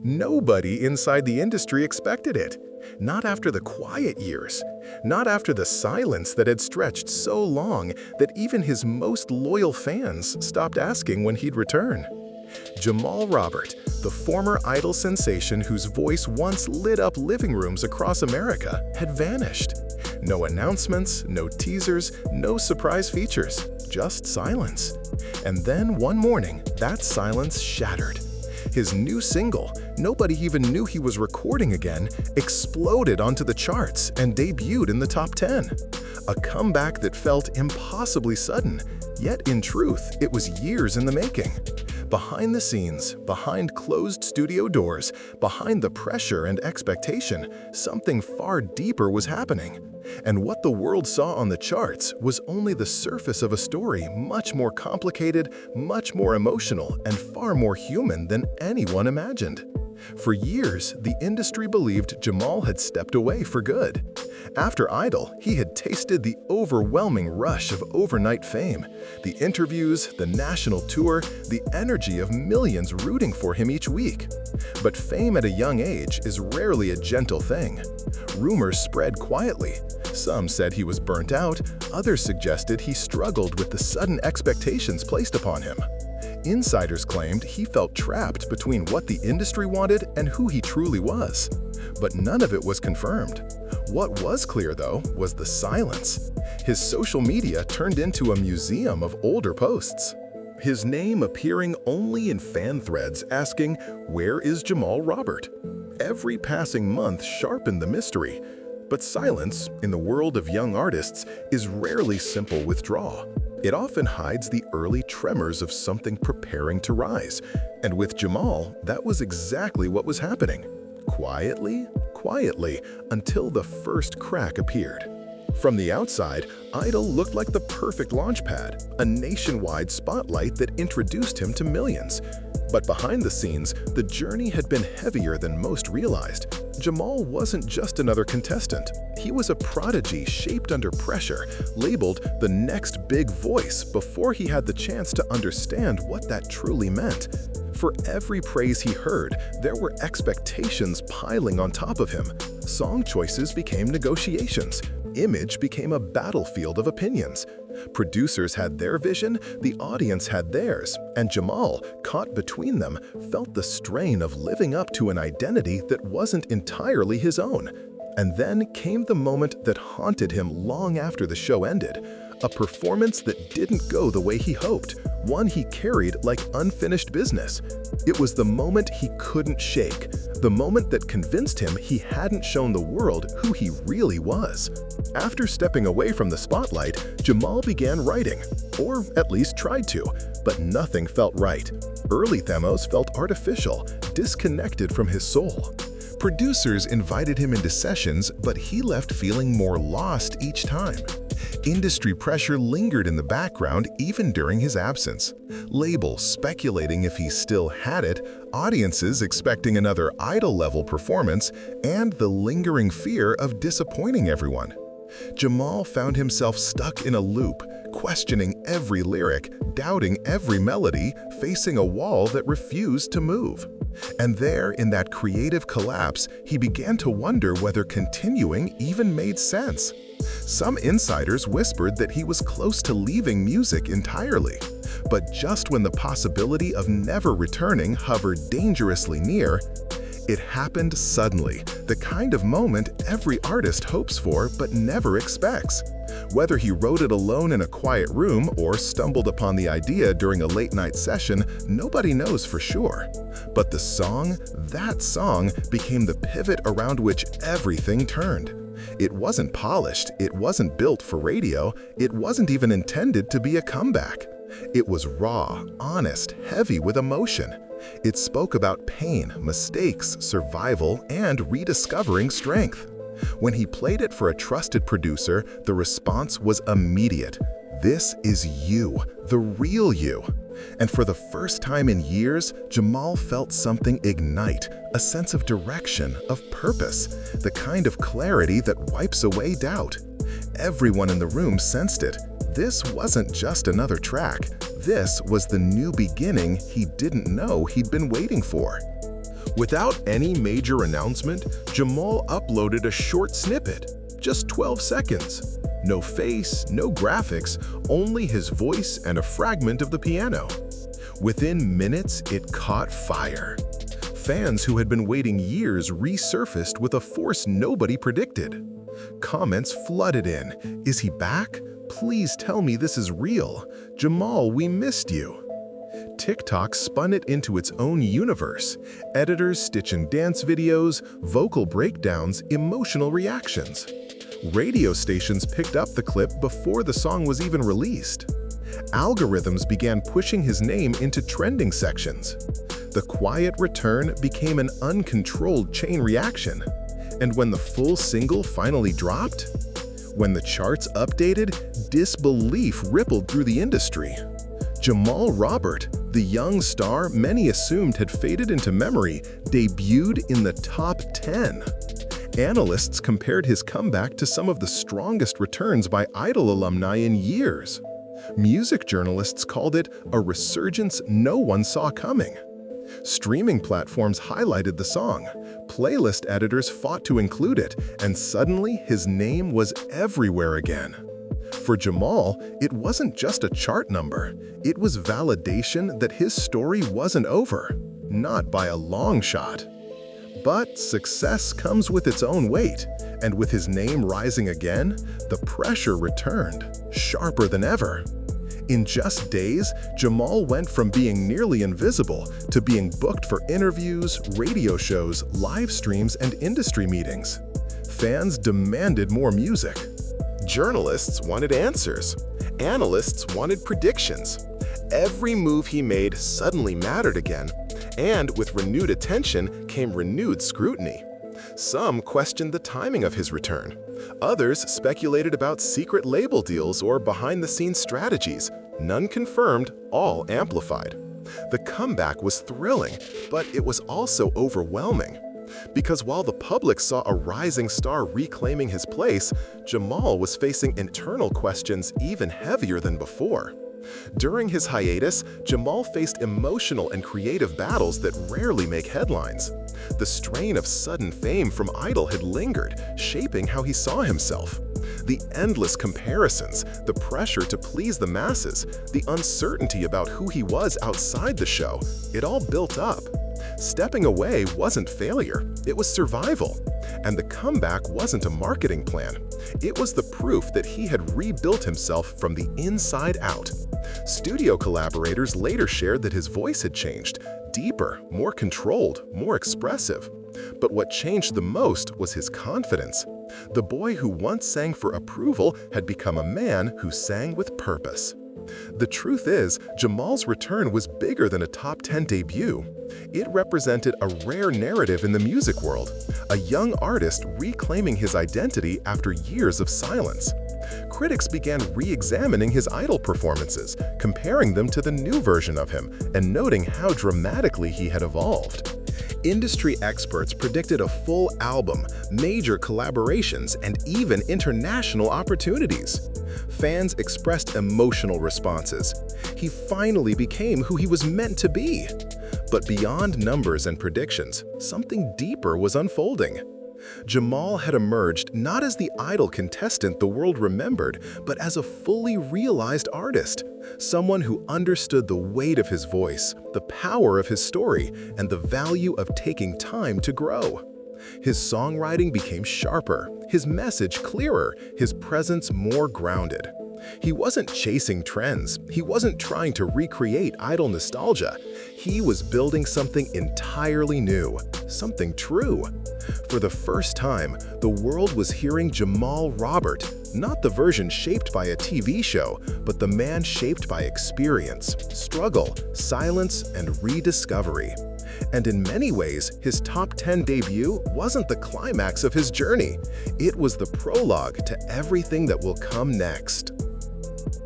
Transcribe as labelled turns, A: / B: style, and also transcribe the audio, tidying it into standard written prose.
A: Nobody inside the industry expected it. Not after the quiet years. Not after the silence that had stretched so long that even his most loyal fans stopped asking when he'd return. Jamal Robert, the former Idol sensation whose voice once lit up living rooms across America, had vanished. No announcements, no teasers, no surprise features, just silence. And then one morning, that silence shattered. His new single, nobody even knew he was recording again, exploded onto the charts and debuted in the top 10. A comeback that felt impossibly sudden, yet in truth, it was years in the making. Behind the scenes, behind closed studio doors, behind the pressure and expectation, something far deeper was happening. And what the world saw on the charts was only the surface of a story much more complicated, much more emotional, and far more human than anyone imagined. For years, the industry believed Jamal had stepped away for good. After Idol, he had tasted the overwhelming rush of overnight fame, the interviews, the national tour, the energy of millions rooting for him each week. But fame at a young age is rarely a gentle thing. Rumors spread quietly. Some said he was burnt out, others suggested he struggled with the sudden expectations placed upon him. Insiders claimed he felt trapped between what the industry wanted and who he truly was. But none of it was confirmed. What was clear, though, was the silence. His social media turned into a museum of older posts. His name appearing only in fan threads asking, "Where is Jamal Robert?" Every passing month sharpened the mystery. But silence, in the world of young artists, is rarely simple withdrawal. It often hides the early tremors of something preparing to rise. And with Jamal, that was exactly what was happening. Quietly, until the first crack appeared. From the outside, Idol looked like the perfect launchpad, a nationwide spotlight that introduced him to millions. But behind the scenes, the journey had been heavier than most realized. Jamal wasn't just another contestant. He was a prodigy shaped under pressure, labeled the next big voice before he had the chance to understand what that truly meant. For every praise he heard, there were expectations piling on top of him. Song choices became negotiations. Image became a battlefield of opinions. Producers had their vision, the audience had theirs, and Jamal, caught between them, felt the strain of living up to an identity that wasn't entirely his own. And then came the moment that haunted him long after the show ended. A performance that didn't go the way he hoped, one he carried like unfinished business. It was the moment he couldn't shake, the moment that convinced him he hadn't shown the world who he really was. After stepping away from the spotlight, Jamal began writing, or at least tried to, but nothing felt right. Early demos felt artificial, disconnected from his soul. Producers invited him into sessions, but he left feeling more lost each time. Industry pressure lingered in the background even during his absence. Labels speculating if he still had it, audiences expecting another Idol-level performance, and the lingering fear of disappointing everyone. Jamal found himself stuck in a loop, questioning every lyric, doubting every melody, facing a wall that refused to move. And there, in that creative collapse, he began to wonder whether continuing even made sense. Some insiders whispered that he was close to leaving music entirely. But just when the possibility of never returning hovered dangerously near, it happened suddenly, the kind of moment every artist hopes for but never expects. Whether he wrote it alone in a quiet room or stumbled upon the idea during a late-night session, nobody knows for sure. But the song, that song, became the pivot around which everything turned. It wasn't polished, it wasn't built for radio, it wasn't even intended to be a comeback. It was raw, honest, heavy with emotion. It spoke about pain, mistakes, survival, and rediscovering strength. When he played it for a trusted producer, the response was immediate. This is you, the real you. And for the first time in years, Jamal felt something ignite, a sense of direction, of purpose, the kind of clarity that wipes away doubt. Everyone in the room sensed it. This wasn't just another track. This was the new beginning he didn't know he'd been waiting for. Without any major announcement, Jamal uploaded a short snippet, just 12 seconds. No face, no graphics, only his voice and a fragment of the piano. Within minutes, it caught fire. Fans who had been waiting years resurfaced with a force nobody predicted. Comments flooded in. "Is he back? Please tell me this is real. Jamal, we missed you." TikTok spun it into its own universe. Editors stitching dance videos, vocal breakdowns, emotional reactions. Radio stations picked up the clip before the song was even released. Algorithms began pushing his name into trending sections. The quiet return became an uncontrolled chain reaction. And when the full single finally dropped, when the charts updated, disbelief rippled through the industry. Jamal Robert, the young star many assumed had faded into memory, debuted in the top 10. Analysts compared his comeback to some of the strongest returns by Idol alumni in years. Music journalists called it a resurgence no one saw coming. Streaming platforms highlighted the song, playlist editors fought to include it, and suddenly his name was everywhere again. For Jamal, it wasn't just a chart number, it was validation that his story wasn't over, not by a long shot. But success comes with its own weight, and with his name rising again, the pressure returned, sharper than ever. In just days, Jamal went from being nearly invisible to being booked for interviews, radio shows, live streams, and industry meetings. Fans demanded more music. Journalists wanted answers. Analysts wanted predictions. Every move he made suddenly mattered again, and with renewed attention came renewed scrutiny. Some questioned the timing of his return. Others speculated about secret label deals or behind-the-scenes strategies. None confirmed, all amplified. The comeback was thrilling, but it was also overwhelming. Because while the public saw a rising star reclaiming his place, Jamal was facing internal questions even heavier than before. During his hiatus, Jamal faced emotional and creative battles that rarely make headlines. The strain of sudden fame from Idol had lingered, shaping how he saw himself. The endless comparisons, the pressure to please the masses, the uncertainty about who he was outside the show, it all built up. Stepping away wasn't failure, it was survival. And the comeback wasn't a marketing plan. It was the proof that he had rebuilt himself from the inside out. Studio collaborators later shared that his voice had changed, deeper, more controlled, more expressive. But what changed the most was his confidence. The boy who once sang for approval had become a man who sang with purpose. The truth is, Jamal's return was bigger than a top 10 debut. It represented a rare narrative in the music world, a young artist reclaiming his identity after years of silence. Critics began re-examining his Idol performances, comparing them to the new version of him, and noting how dramatically he had evolved. Industry experts predicted a full album, major collaborations, and even international opportunities. Fans expressed emotional responses. He finally became who he was meant to be. But beyond numbers and predictions, something deeper was unfolding. Jamal had emerged not as the Idol contestant the world remembered, but as a fully realized artist, someone who understood the weight of his voice, the power of his story, and the value of taking time to grow. His songwriting became sharper, his message clearer, his presence more grounded. He wasn't chasing trends, he wasn't trying to recreate Idol nostalgia. He was building something entirely new, something true. For the first time, the world was hearing Jamal Robert, not the version shaped by a TV show, but the man shaped by experience, struggle, silence, and rediscovery. And in many ways, his top 10 debut wasn't the climax of his journey. It was the prologue to everything that will come next.